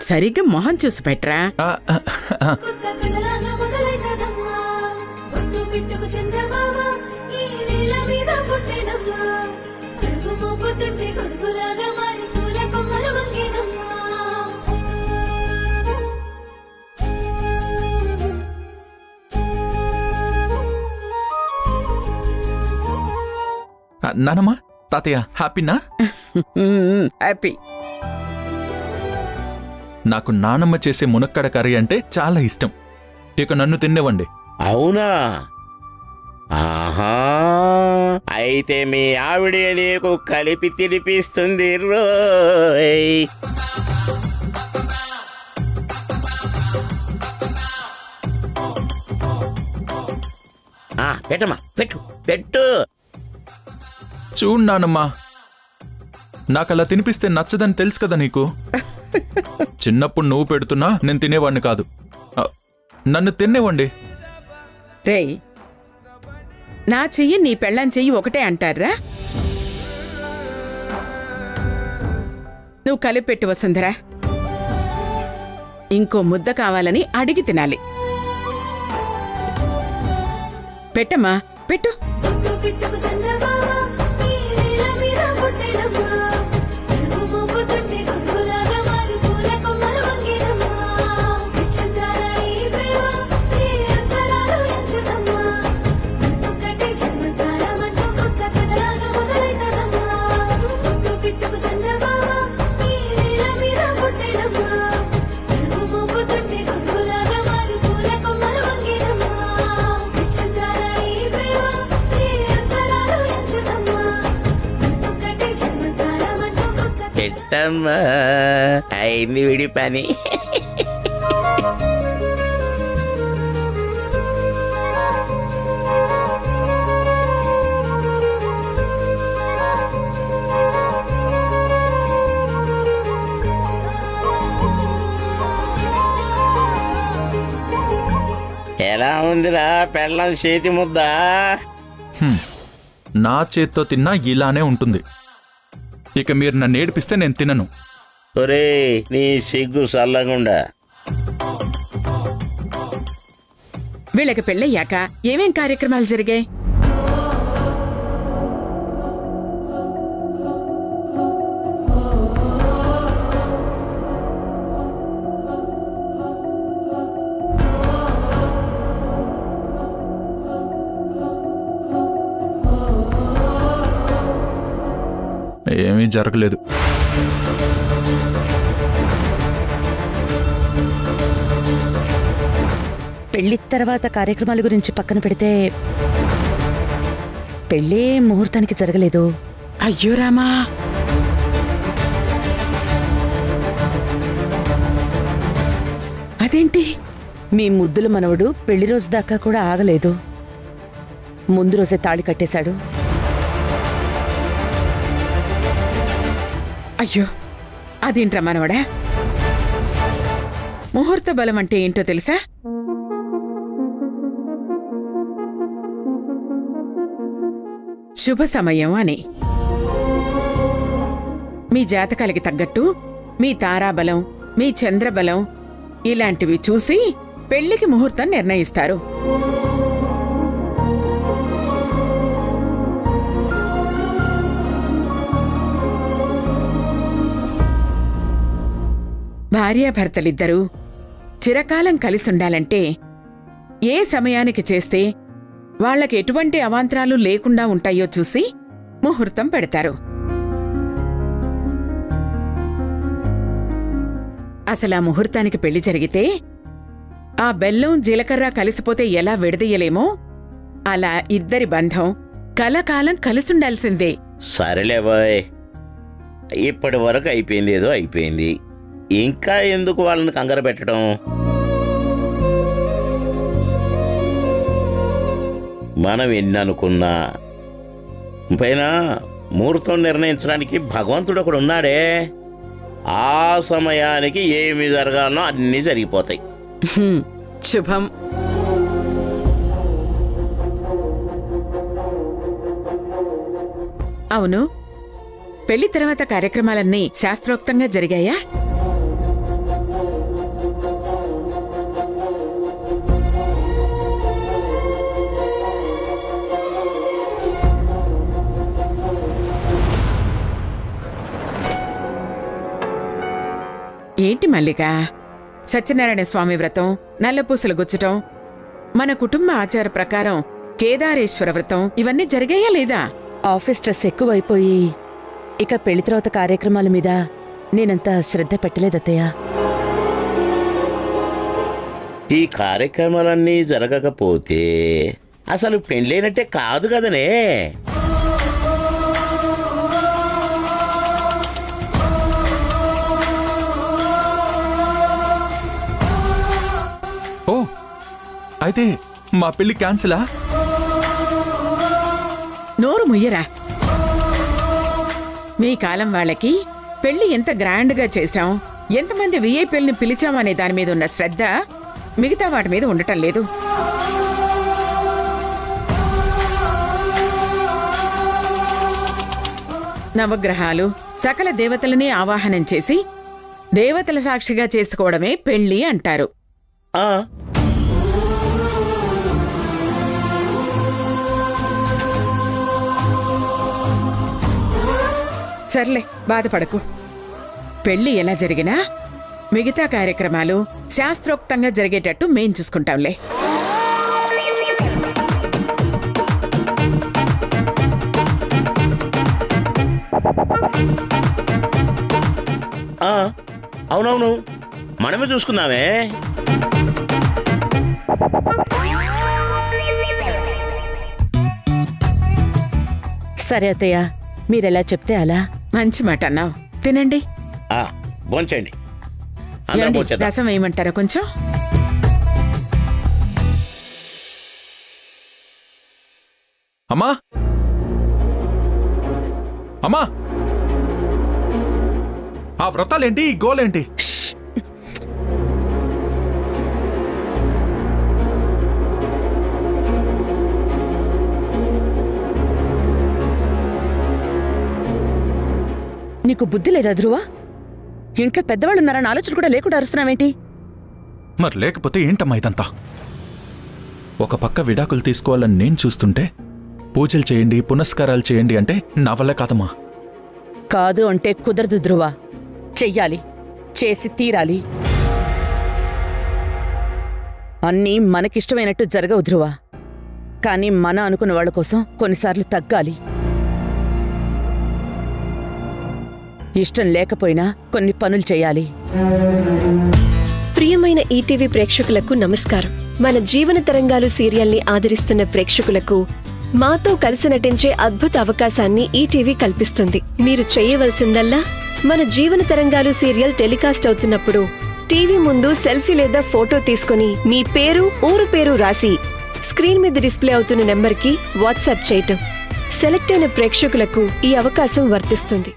సరిగ్గా మొహం చూసి పెట్టరా. నానమ్మా, తాతయ్య హ్యాపీనా? హ్యాపీ. నాకు నానమ్మ చేసే మునక్కడ కర్రీ అంటే చాలా ఇష్టం. ఇక నన్ను తినేవండి. అవునా? ఆహా, అయితే మీ ఆవిడే నీకు కలిపి తినిపిస్తుంది రోయ్. పెట్టమ్మా, పెట్టు పెట్టు. చూడు నానమ్మా, నాకలా తినిపిస్తే నచ్చదని తెలుసు కదా నీకు. చిన్నప్పుడు నువ్వు పెడుతున్నా నేను తినేవాడిని కాదు. నన్ను తినేవండి. రేయ్, నా చెయ్యి నీ పెళ్ళాం చెయ్యి ఒకటే అంటారా? నువ్వు కలిపెట్టు వసుంధరా. ఇంకో ముద్ద కావాలని అడిగి తినాలి. పెట్టమ్మా, పెట్టు. పెట్టమ్మా, అయింది విడి పని. ఎలా ఉందిరా పెళ్ళం చేతి ముద్ద? నా చేత్తో తిన్నా ఇలానే ఉంటుంది. ఇక మీరు నన్ను ఏడిపిస్తే నేను తినను. ఒరే, నీ సిగ్గు సల్లగుండా. వీళ్ళకి పెళ్ళయ్యాక ఏమేం కార్యక్రమాలు జరిగాయి? ఏమీ జరగలేదు. పెళ్లి తర్వాత కార్యక్రమాల గురించి పక్కన పెడితే పెళ్ళే ముహూర్తానికి జరగలేదు. అయ్యో రామా, అదేంటి? మీ ముద్దుల మనవడు పెళ్లి రోజు దాకా కూడా ఆగలేదు. ముందు రోజే తాళి కట్టేశాడు. అయ్యో, అదేంట్రా మనవడా? ముహూర్త బలం అంటే ఏంటో తెలుసా? శుభ సమయం అని. మీ జాతకాలకి తగ్గట్టు మీ తారాబలం, మీ చంద్రబలం ఇలాంటివి చూసి పెళ్లికి ముహూర్తం నిర్ణయిస్తారు. భార్యాభర్తలిద్దరూ చిరకాలం కలిసుండాలంటే ఏ సమయానికి చేస్తే వాళ్లకి ఎటువంటి అవాంతరాలు లేకుండా ఉంటాయో చూసి ముహూర్తం పెడతారు. అసలా ముహూర్తానికి పెళ్లి జరిగితే ఆ బెల్లం జీలకర్ర కలిసిపోతే ఎలా విడదీయలేమో అలా ఇద్దరి బంధం కలకాలం కలిసుండాల్సిందే. సరేలే బాయ్, ఇప్పటి వరకు అయిపోయింది, ఏదో అయిపోయింది. ఇంకా ఎందుకు వాళ్ళని కంగారు పెట్టడం? మనం ఎన్ని అనుకున్నా పైన ముహూర్తం నిర్ణయించడానికి భగవంతుడు ఒకడు ఉన్నాడే. ఆ సమయానికి ఏమి జరగాలనో అన్నీ జరిగిపోతాయి. శుభం. అవును, పెళ్లి తర్వాత కార్యక్రమాలన్నీ శాస్త్రోక్తంగా జరిగాయా? ఏంటి మల్లిక, సత్యనారాయణ స్వామి వ్రతం, నల్లపూసలు గుచ్చటం, మన కుటుంబ ఆచార ప్రకారం కేదారేశ్వర వ్రతం ఇవన్నీ జరిగాయా లేదా? ఆఫీస్ స్ట్రెస్ ఎక్కువైపోయి ఇక పెళ్లి తర్వాత కార్యక్రమాల మీద నేనంత శ్రద్ధ పెట్టలేదత్తయ్య. ఈ కార్యక్రమాలన్నీ జరగకపోతే అసలు పెళ్ళైనట్టే కాదు కదనే. ఓ, అయితే మా పెళ్లి క్యాన్సిలా? నోరు ముయ్యరా. మీ కాలం వాళ్ళకి పెళ్లి ఎంత గ్రాండ్గా చేశాం, ఎంతమంది విఐపీల్ని పిలిచామనే దాని మీద ఉన్న శ్రద్ధ మిగతా వాటి మీద ఉండటం లేదు. నవగ్రహాలు, సకల దేవతలని ఆవాహనం చేసి దేవతల సాక్షిగా చేసుకోవడమే పెళ్లి అంటారు. సర్లే, బాధపడకు. పెళ్లి ఎలా జరిగినా మిగతా కార్యక్రమాలు శాస్త్రోక్తంగా జరిగేటట్టు మేం చూసుకుంటాంలే. అవునవును, మనమే చూసుకుందామే. సరే అత్తయ్య, మీరెలా చెప్తే అలా. మంచి మాట అన్నావు. తినండి. భోంచండి. రసం వేయమంటారా కొంచెం? అమ్మా, అమ్మా, ఆ వ్రతాలేంటి, ఈ గోలేంటి? నీకు బుద్ధి లేదా ధ్రువ? ఇంట్లో పెద్దవాళ్ళున్నారని ఆలోచన కూడా లేకుండా అరుస్తున్నావేంటి? మరి లేకపోతే ఏంటమ్మా ఇదంతా? ఒక పక్క విడాకులు తీసుకోవాలని నేను చూస్తుంటే పూజలు చేయండి, పునస్కారాలు చేయండి అంటే నా వల్ల కాదమ్మా. కాదు అంటే కుదరదు ధ్రువ. చెయ్యాలి, చేసి తీరాలి. అన్నీ మనకిష్టమైనట్టు జరగవు ధ్రువ. కానీ మన అనుకున్న వాళ్ళ కోసం కొన్నిసార్లు తగ్గాలి. ఇష్టం లేకపోయినా కొన్ని పనులు చేయాలి. ప్రియమైన ఈటీవీ ప్రేక్షకులకు నమస్కారం. మన జీవన తరంగాలు సీరియల్ని ఆదరిస్తున్న ప్రేక్షకులకు మాతో కలిసి నటించే అద్భుత అవకాశాన్ని ఈటీవీ కల్పిస్తుంది. మీరు చేయవలసిందల్లా మన జీవన తరంగాలు సీరియల్ టెలికాస్ట్ అవుతున్నప్పుడు టీవీ ముందు సెల్ఫీ లేదా ఫోటో తీసుకుని మీ పేరు, ఊరు పేరు రాసి స్క్రీన్ మీద డిస్ప్లే అవుతున్న నెంబర్కి వాట్సాప్ చేయటం. సెలెక్ట్ అయిన ప్రేక్షకులకు ఈ అవకాశం వర్తిస్తుంది.